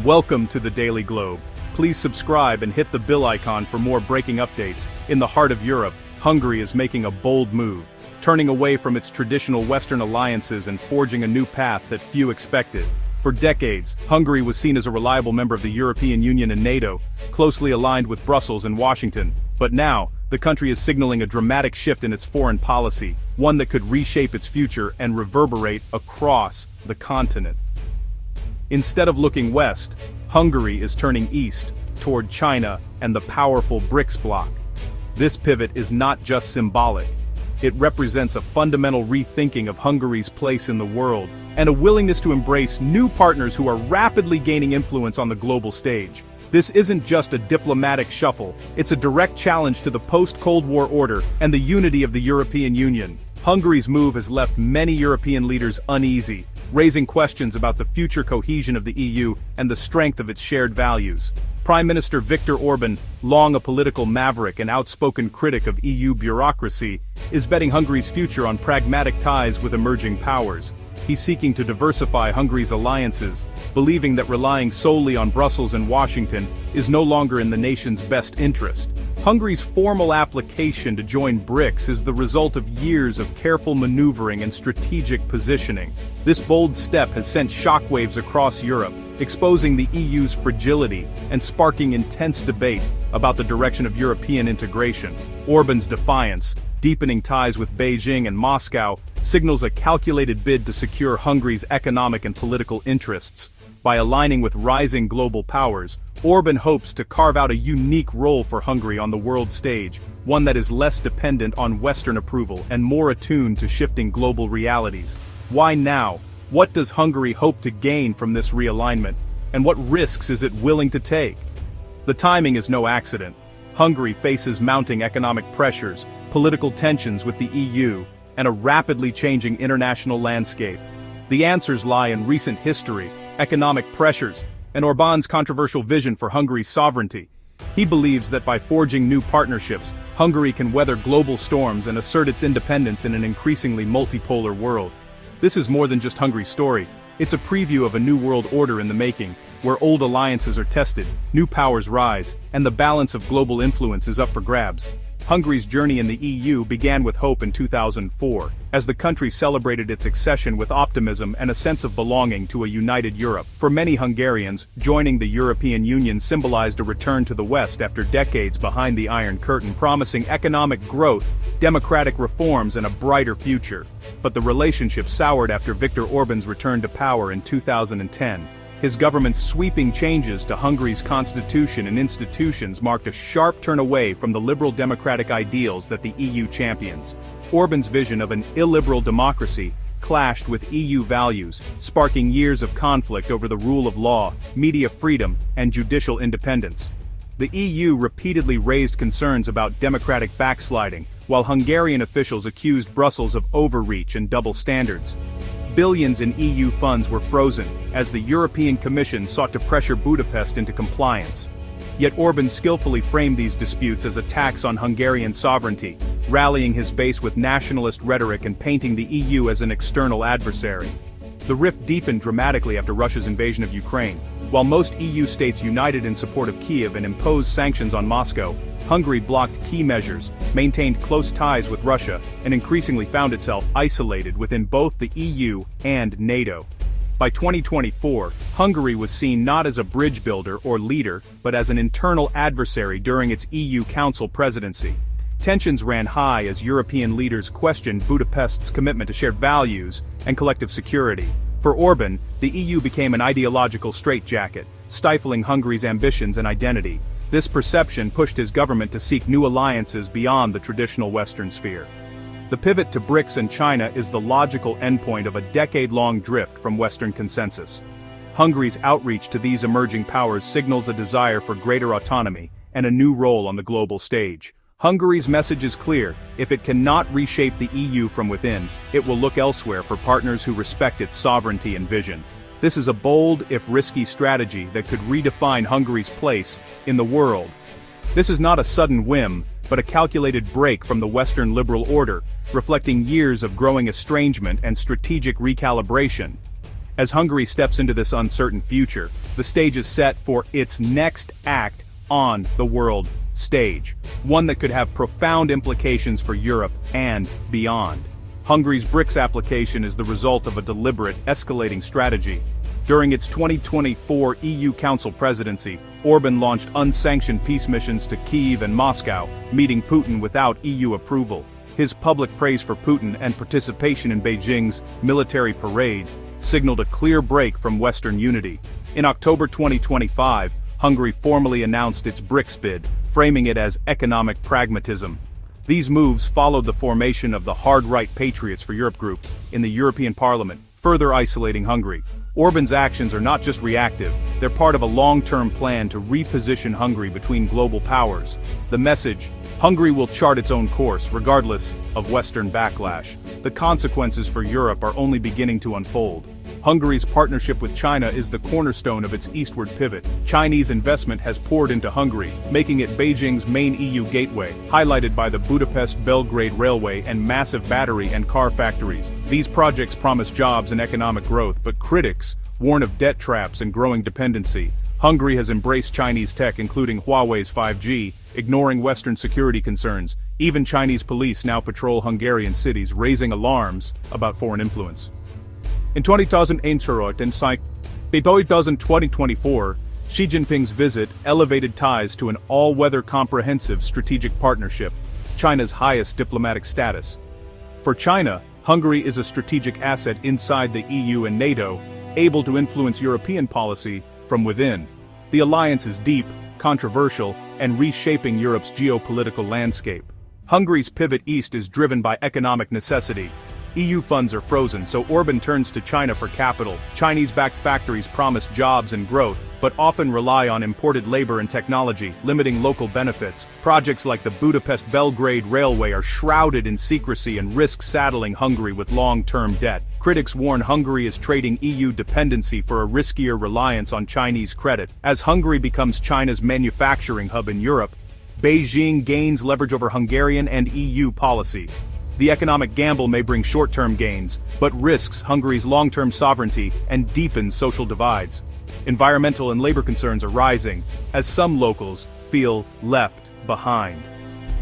Welcome to the Daily Globe. Please subscribe and hit the bell icon for more breaking updates. In the heart of Europe, Hungary is making a bold move, turning away from its traditional Western alliances and forging a new path that few expected. For decades, Hungary was seen as a reliable member of the European Union and NATO, closely aligned with Brussels and Washington. But now, the country is signaling a dramatic shift in its foreign policy, one that could reshape its future and reverberate across the continent. Instead of looking west, Hungary is turning east, toward China and the powerful BRICS bloc. This pivot is not just symbolic. It represents a fundamental rethinking of Hungary's place in the world, and a willingness to embrace new partners who are rapidly gaining influence on the global stage. This isn't just a diplomatic shuffle, it's a direct challenge to the post-Cold War order and the unity of the European Union. Hungary's move has left many European leaders uneasy, raising questions about the future cohesion of the EU and the strength of its shared values. Prime Minister Viktor Orban, long a political maverick and outspoken critic of EU bureaucracy, is betting Hungary's future on pragmatic ties with emerging powers. He's seeking to diversify Hungary's alliances, believing that relying solely on Brussels and Washington is no longer in the nation's best interest. Hungary's formal application to join BRICS is the result of years of careful maneuvering and strategic positioning. This bold step has sent shockwaves across Europe, exposing the EU's fragility and sparking intense debate about the direction of European integration. Orban's defiance, deepening ties with Beijing and Moscow, signals a calculated bid to secure Hungary's economic and political interests. By aligning with rising global powers, Orban hopes to carve out a unique role for Hungary on the world stage, one that is less dependent on Western approval and more attuned to shifting global realities. Why now? What does Hungary hope to gain from this realignment? And what risks is it willing to take? The timing is no accident. Hungary faces mounting economic pressures, political tensions with the EU, and a rapidly changing international landscape. The answers lie in recent history, economic pressures, and Orbán's controversial vision for Hungary's sovereignty. He believes that by forging new partnerships, Hungary can weather global storms and assert its independence in an increasingly multipolar world. This is more than just Hungary's story. It's a preview of a new world order in the making, where old alliances are tested, new powers rise, and the balance of global influence is up for grabs. Hungary's journey in the EU began with hope in 2004, as the country celebrated its accession with optimism and a sense of belonging to a united Europe. For many Hungarians, joining the European Union symbolized a return to the West after decades behind the Iron Curtain, promising economic growth, democratic reforms, and a brighter future. But the relationship soured after Viktor Orban's return to power in 2010. His government's sweeping changes to Hungary's constitution and institutions marked a sharp turn away from the liberal democratic ideals that the EU champions. Orban's vision of an illiberal democracy clashed with EU values, sparking years of conflict over the rule of law, media freedom, and judicial independence. The EU repeatedly raised concerns about democratic backsliding, while Hungarian officials accused Brussels of overreach and double standards. Billions in EU funds were frozen, as the European Commission sought to pressure Budapest into compliance. Yet Orban skillfully framed these disputes as attacks on Hungarian sovereignty, rallying his base with nationalist rhetoric and painting the EU as an external adversary. The rift deepened dramatically after Russia's invasion of Ukraine. While most EU states united in support of Kiev and imposed sanctions on Moscow, Hungary blocked key measures, maintained close ties with Russia, and increasingly found itself isolated within both the EU and NATO. By 2024, Hungary was seen not as a bridge builder or leader, but as an internal adversary during its EU Council presidency. Tensions ran high as European leaders questioned Budapest's commitment to shared values and collective security. For Orban, the EU became an ideological straitjacket, stifling Hungary's ambitions and identity. This perception pushed his government to seek new alliances beyond the traditional Western sphere. The pivot to BRICS and China is the logical endpoint of a decade-long drift from Western consensus. Hungary's outreach to these emerging powers signals a desire for greater autonomy and a new role on the global stage. Hungary's message is clear: if it cannot reshape the EU from within, it will look elsewhere for partners who respect its sovereignty and vision. This is a bold, if risky, strategy that could redefine Hungary's place in the world. This is not a sudden whim, but a calculated break from the Western liberal order, reflecting years of growing estrangement and strategic recalibration. As Hungary steps into this uncertain future, the stage is set for its next act on the world stage, one that could have profound implications for Europe and beyond. Hungary's BRICS application is the result of a deliberate, escalating strategy. During its 2024 EU Council presidency, Orbán launched unsanctioned peace missions to Kyiv and Moscow, meeting Putin without EU approval. His public praise for Putin and participation in Beijing's military parade signaled a clear break from Western unity. In October 2025, Hungary formally announced its BRICS bid, framing it as economic pragmatism. These moves followed the formation of the hard-right Patriots for Europe group in the European Parliament, further isolating Hungary. Orbán's actions are not just reactive, they're part of a long-term plan to reposition Hungary between global powers. The message: Hungary will chart its own course, regardless of Western backlash. The consequences for Europe are only beginning to unfold. Hungary's partnership with China is the cornerstone of its eastward pivot. Chinese investment has poured into Hungary, making it Beijing's main EU gateway, highlighted by the Budapest-Belgrade Railway and massive battery and car factories. These projects promise jobs and economic growth, but critics warn of debt traps and growing dependency. Hungary has embraced Chinese tech, including Huawei's 5G, ignoring Western security concerns. Even Chinese police now patrol Hungarian cities, raising alarms about foreign influence. In 2024, Xi Jinping's visit elevated ties to an all-weather comprehensive strategic partnership, China's highest diplomatic status. For China, Hungary is a strategic asset inside the EU and NATO, able to influence European policy from within. The alliance is deep, controversial, and reshaping Europe's geopolitical landscape. Hungary's pivot east is driven by economic necessity. EU funds are frozen, so Orbán turns to China for capital. Chinese-backed factories promise jobs and growth, but often rely on imported labor and technology, limiting local benefits. Projects like the Budapest-Belgrade Railway are shrouded in secrecy and risk saddling Hungary with long-term debt. Critics warn Hungary is trading EU dependency for a riskier reliance on Chinese credit. As Hungary becomes China's manufacturing hub in Europe, Beijing gains leverage over Hungarian and EU policy. The economic gamble may bring short-term gains, but risks Hungary's long-term sovereignty and deepens social divides. Environmental and labor concerns are rising, as some locals feel left behind.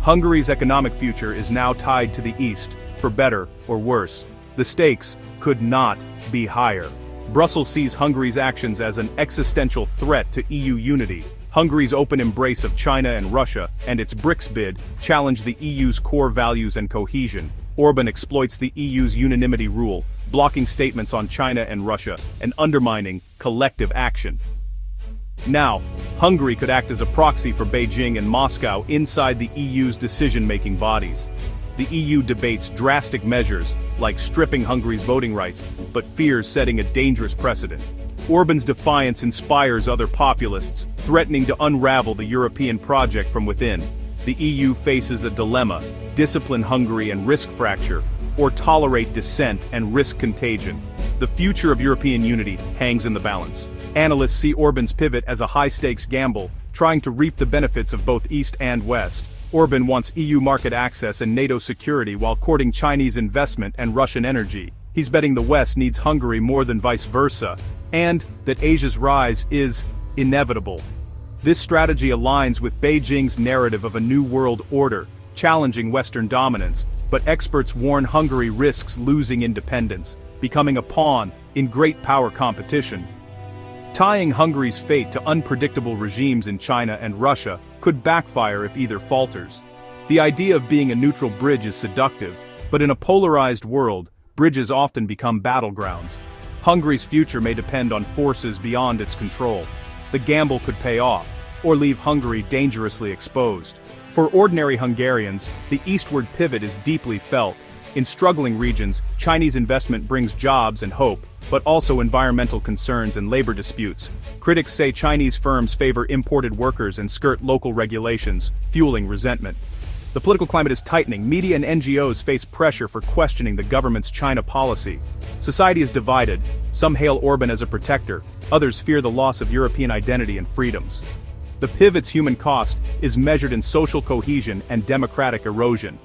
Hungary's economic future is now tied to the east, for better or worse. The stakes could not be higher. Brussels sees Hungary's actions as an existential threat to EU unity. Hungary's open embrace of China and Russia, and its BRICS bid, challenge the EU's core values and cohesion. Orbán exploits the EU's unanimity rule, blocking statements on China and Russia, and undermining collective action. Now, Hungary could act as a proxy for Beijing and Moscow inside the EU's decision-making bodies. The EU debates drastic measures, like stripping Hungary's voting rights, but fears setting a dangerous precedent. Orbán's defiance inspires other populists, threatening to unravel the European project from within. The EU faces a dilemma: discipline Hungary and risk fracture, or tolerate dissent and risk contagion. The future of European unity hangs in the balance. Analysts see Orbán's pivot as a high-stakes gamble, trying to reap the benefits of both East and West. Orbán wants EU market access and NATO security while courting Chinese investment and Russian energy. He's betting the West needs Hungary more than vice versa, and that Asia's rise is inevitable. This strategy aligns with Beijing's narrative of a new world order, challenging Western dominance, but experts warn Hungary risks losing independence, becoming a pawn in great power competition. Tying Hungary's fate to unpredictable regimes in China and Russia could backfire if either falters. The idea of being a neutral bridge is seductive, but in a polarized world, bridges often become battlegrounds. Hungary's future may depend on forces beyond its control. The gamble could pay off, or leave Hungary dangerously exposed. For ordinary Hungarians, the eastward pivot is deeply felt. In struggling regions, Chinese investment brings jobs and hope, but also environmental concerns and labor disputes. Critics say Chinese firms favor imported workers and skirt local regulations, fueling resentment. The political climate is tightening. Media and NGOs face pressure for questioning the government's China policy. Society is divided. Some hail Orbán as a protector, others fear the loss of European identity and freedoms. The pivot's human cost is measured in social cohesion and democratic erosion.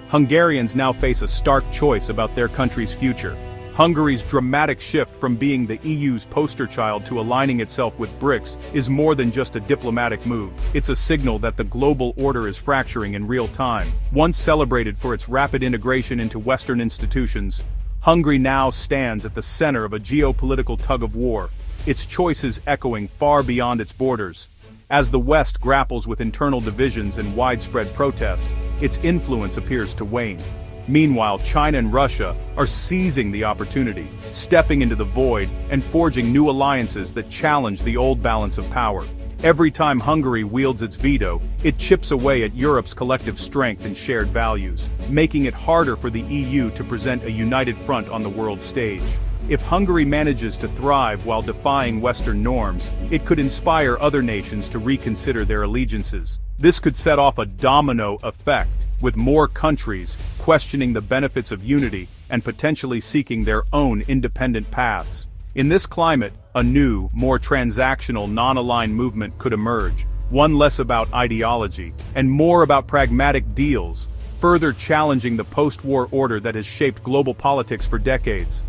Hungarians now face a stark choice about their country's future: Hungary's dramatic shift from being the EU's poster child to aligning itself with BRICS is more than just a diplomatic move. It's a signal that the global order is fracturing in real time. Once celebrated for its rapid integration into Western institutions, Hungary now stands at the center of a geopolitical tug-of-war, its choices echoing far beyond its borders. As the West grapples with internal divisions and widespread protests, its influence appears to wane. Meanwhile, China and Russia are seizing the opportunity, stepping into the void and forging new alliances that challenge the old balance of power. Every time Hungary wields its veto, it chips away at Europe's collective strength and shared values, making it harder for the EU to present a united front on the world stage. If Hungary manages to thrive while defying Western norms, it could inspire other nations to reconsider their allegiances. This could set off a domino effect, with more countries questioning the benefits of unity and potentially seeking their own independent paths. In this climate, a new, more transactional, non-aligned movement could emerge, one less about ideology and more about pragmatic deals, further challenging the post-war order that has shaped global politics for decades.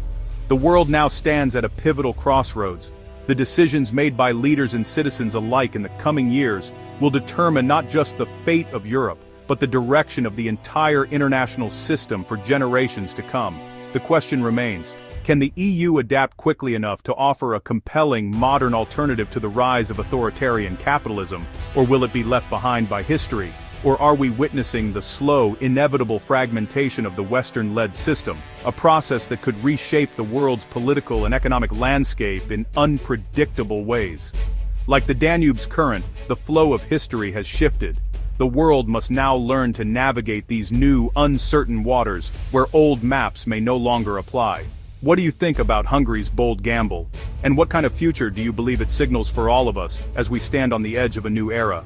The world now stands at a pivotal crossroads. The decisions made by leaders and citizens alike in the coming years will determine not just the fate of Europe, but the direction of the entire international system for generations to come. The question remains, can the EU adapt quickly enough to offer a compelling, modern alternative to the rise of authoritarian capitalism, or will it be left behind by history? Or are we witnessing the slow, inevitable fragmentation of the Western-led system, a process that could reshape the world's political and economic landscape in unpredictable ways? Like the Danube's current, the flow of history has shifted. The world must now learn to navigate these new, uncertain waters, where old maps may no longer apply. What do you think about Hungary's bold gamble? And what kind of future do you believe it signals for all of us as we stand on the edge of a new era?